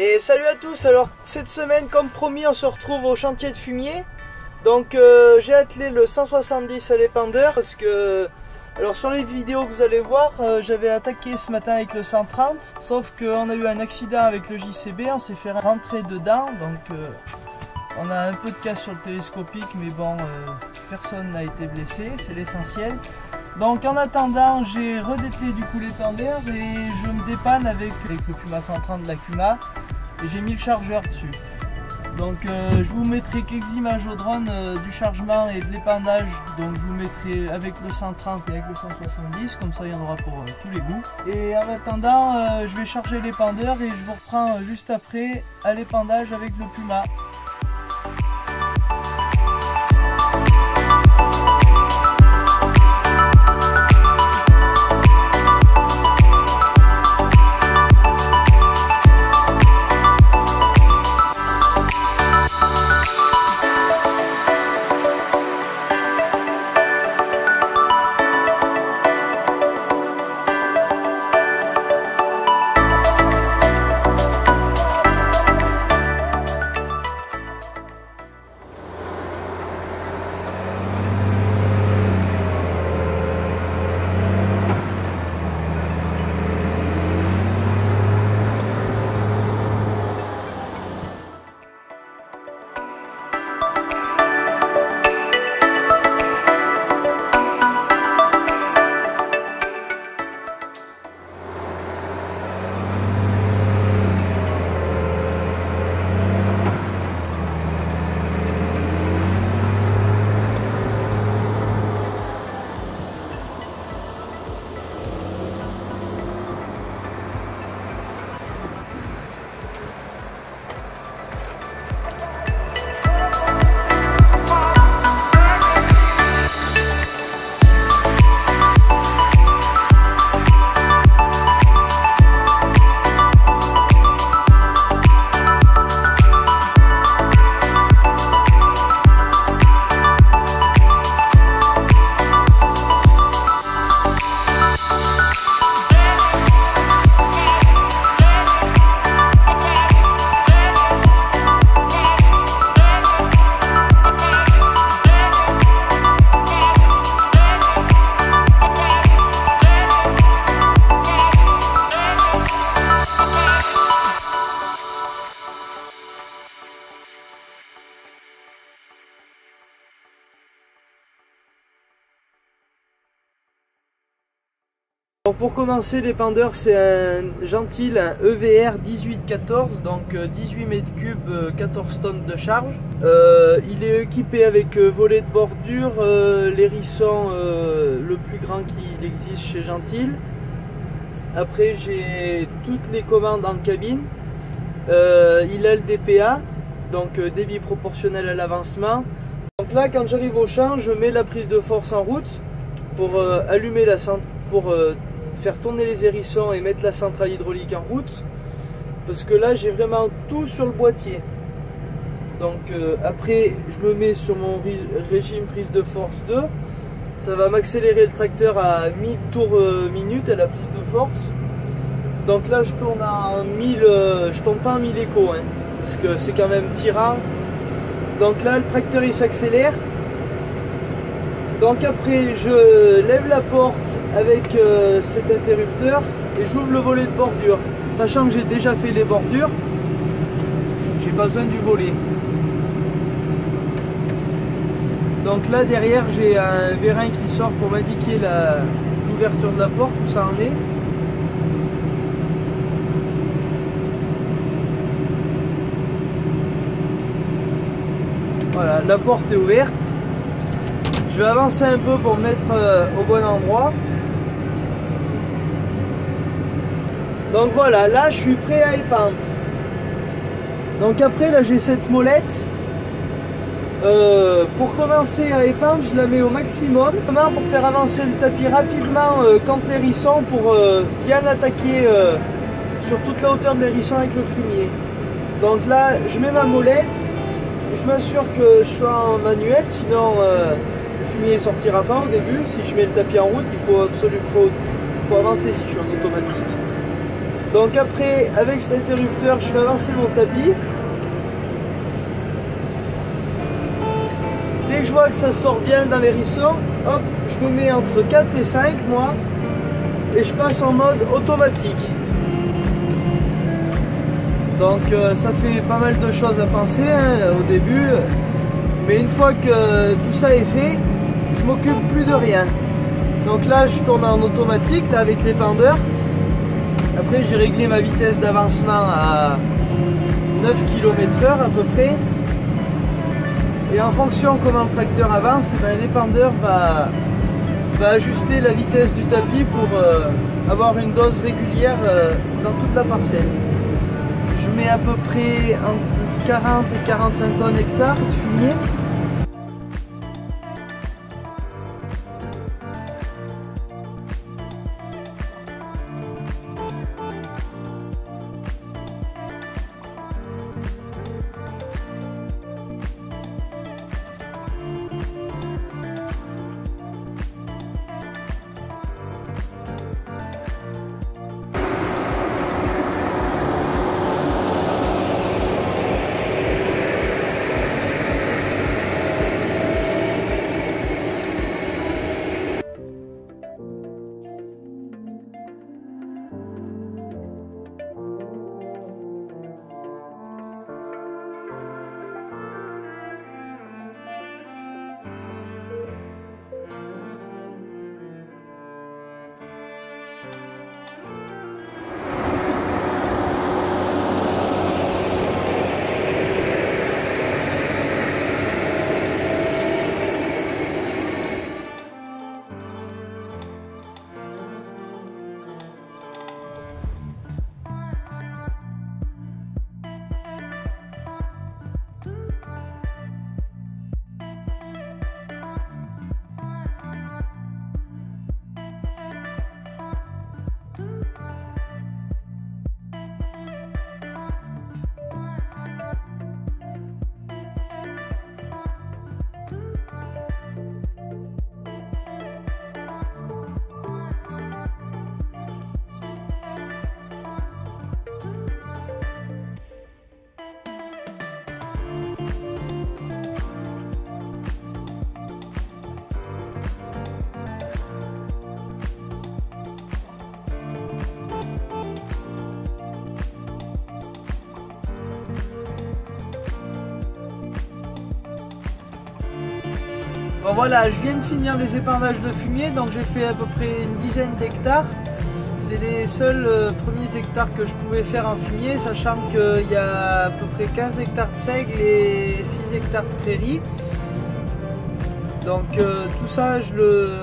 Et salut à tous. Alors cette semaine, comme promis, on se retrouve au chantier de fumier. Donc j'ai attelé le 170 à l'épandeur parce que, alors sur les vidéos que vous allez voir, j'avais attaqué ce matin avec le 130, sauf qu'on a eu un accident avec le JCB, on s'est fait rentrer dedans, donc on a un peu de casse sur le télescopique, mais bon, personne n'a été blessé, c'est l'essentiel. Donc en attendant, j'ai redételé du coup l'épandeur et je me dépanne avec le Puma 130 de la Kuma et j'ai mis le chargeur dessus. Donc je vous mettrai quelques images au drone du chargement et de l'épandage. Donc je vous mettrai avec le 130 et avec le 170, comme ça il y en aura pour tous les goûts. Et en attendant, je vais charger l'épandeur et je vous reprends juste après à l'épandage avec le Puma. Alors pour commencer, l'épandeur c'est un Gentil, un EVR 1814, donc 18 mètres cubes, 14 tonnes de charge. Il est équipé avec volet de bordure, l'hérisson le plus grand qu'il existe chez Gentil. Après j'ai toutes les commandes en cabine. Il a le DPA, donc débit proportionnel à l'avancement. Donc là quand j'arrive au champ, je mets la prise de force en route pour allumer la centrale, pour faire tourner les hérissons et mettre la centrale hydraulique en route, parce que là j'ai vraiment tout sur le boîtier. Donc après je me mets sur mon régime prise de force 2, ça va m'accélérer le tracteur à 1000 tours minute à la prise de force. Donc là je tourne à 1000, je tourne pas en 1000 échos, hein, parce que c'est quand même tirant. Donc là le tracteur il s'accélère. Donc après je lève la porte avec cet interrupteur et j'ouvre le volet de bordure. Sachant que j'ai déjà fait les bordures, j'ai pas besoin du volet. Donc là derrière j'ai un vérin qui sort pour m'indiquer l'ouverture de la porte, où ça en est. Voilà, la porte est ouverte. Je vais avancer un peu pour me mettre au bon endroit. Donc voilà, là je suis prêt à épandre. Donc après là j'ai cette molette. Pour commencer à épandre, je la mets au maximum pour faire avancer le tapis rapidement quand l'hérisson, pour bien attaquer sur toute la hauteur de l'hérisson avec le fumier. Donc là je mets ma molette, je m'assure que je sois en manuel, sinon le fumier ne sortira pas au début. Si je mets le tapis en route, il faut absolument avancer si je suis en automatique. Donc après, avec cet interrupteur, je fais avancer mon tapis. Dès que je vois que ça sort bien dans les rissons, hop, je me mets entre 4 et 5 moi, et je passe en mode automatique. Donc ça fait pas mal de choses à penser hein, au début, mais une fois que tout ça est fait, je m'occupe plus de rien. Donc là je tourne en automatique là, avec l'épandeur. Après j'ai réglé ma vitesse d'avancement à 9 km/h à peu près. Et en fonction comment le tracteur avance, ben, l'épandeur va ajuster la vitesse du tapis pour avoir une dose régulière dans toute la parcelle. Je mets à peu près entre 40 et 45 tonnes hectares de fumier. Bon voilà, je viens de finir les épandages de fumier, donc j'ai fait à peu près une dizaine d'hectares. C'est les seuls premiers hectares que je pouvais faire en fumier, sachant qu'il y a à peu près 15 hectares de seigle et 6 hectares de prairies. Donc tout ça,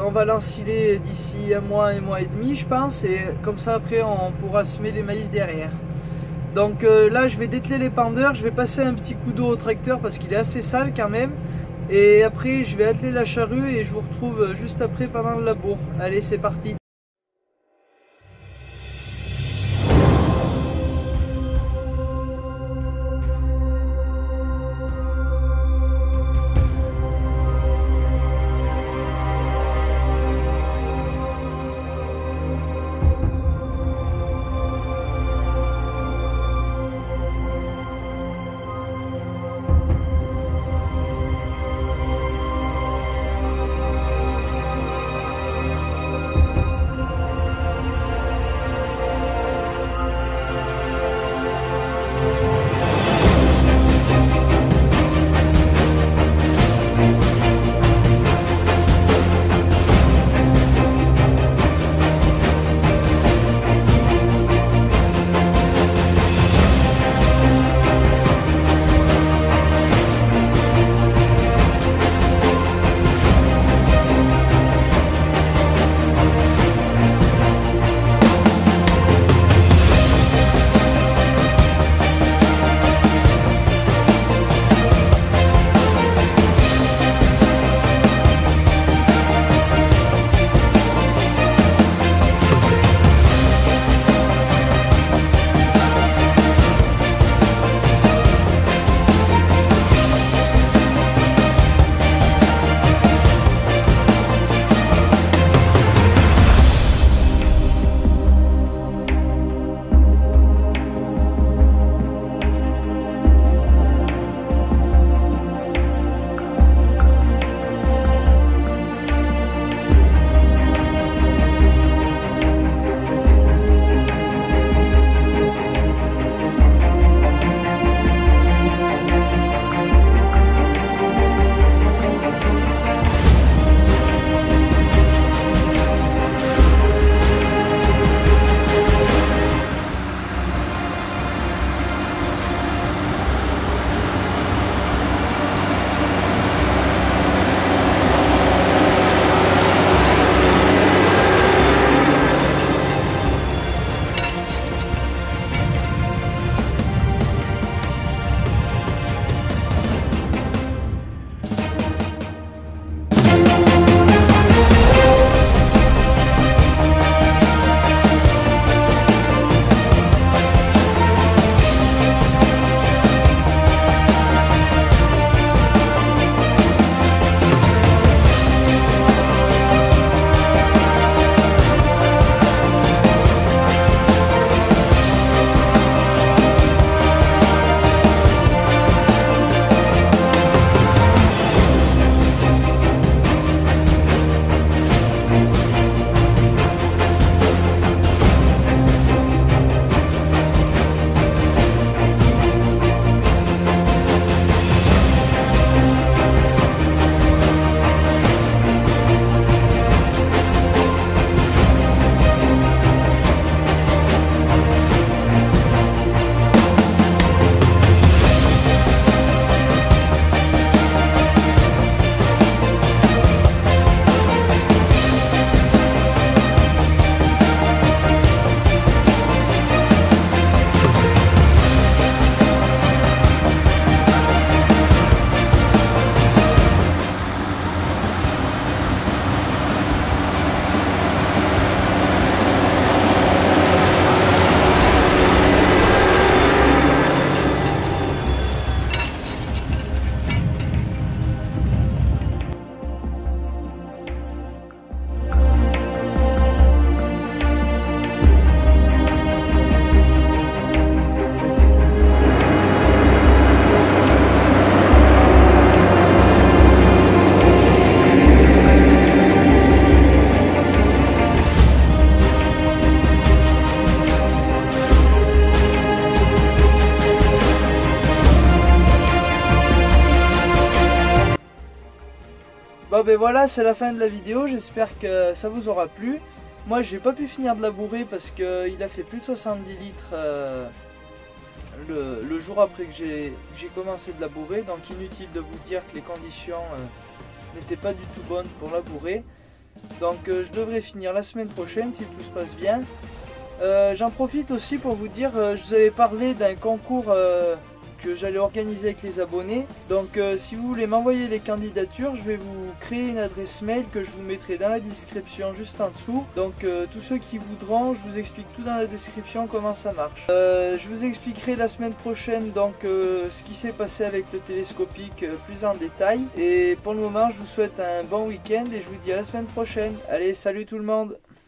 on va l'ensiler d'ici un mois et demi je pense, et comme ça après on pourra semer les maïs derrière. Donc là je vais dételer l'épandeur, je vais passer un petit coup d'eau au tracteur parce qu'il est assez sale quand même. Et après je vais atteler la charrue et je vous retrouve juste après pendant le labour. Allez, c'est parti! ben voilà, c'est la fin de la vidéo, j'espère que ça vous aura plu. Moi j'ai pas pu finir de labourer parce qu'il a fait plus de 70 litres le jour après que j'ai commencé de labourer, donc inutile de vous dire que les conditions n'étaient pas du tout bonnes pour labourer. Donc je devrais finir la semaine prochaine si tout se passe bien. J'en profite aussi pour vous dire, je vous avais parlé d'un concours que j'allais organiser avec les abonnés. Donc si vous voulez m'envoyer les candidatures, je vais vous créer une adresse mail que je vous mettrai dans la description juste en dessous. Donc tous ceux qui voudront, je vous explique tout dans la description comment ça marche. Je vous expliquerai la semaine prochaine donc ce qui s'est passé avec le télescopique plus en détail. Et pour le moment, je vous souhaite un bon week-end et je vous dis à la semaine prochaine. Allez, salut tout le monde!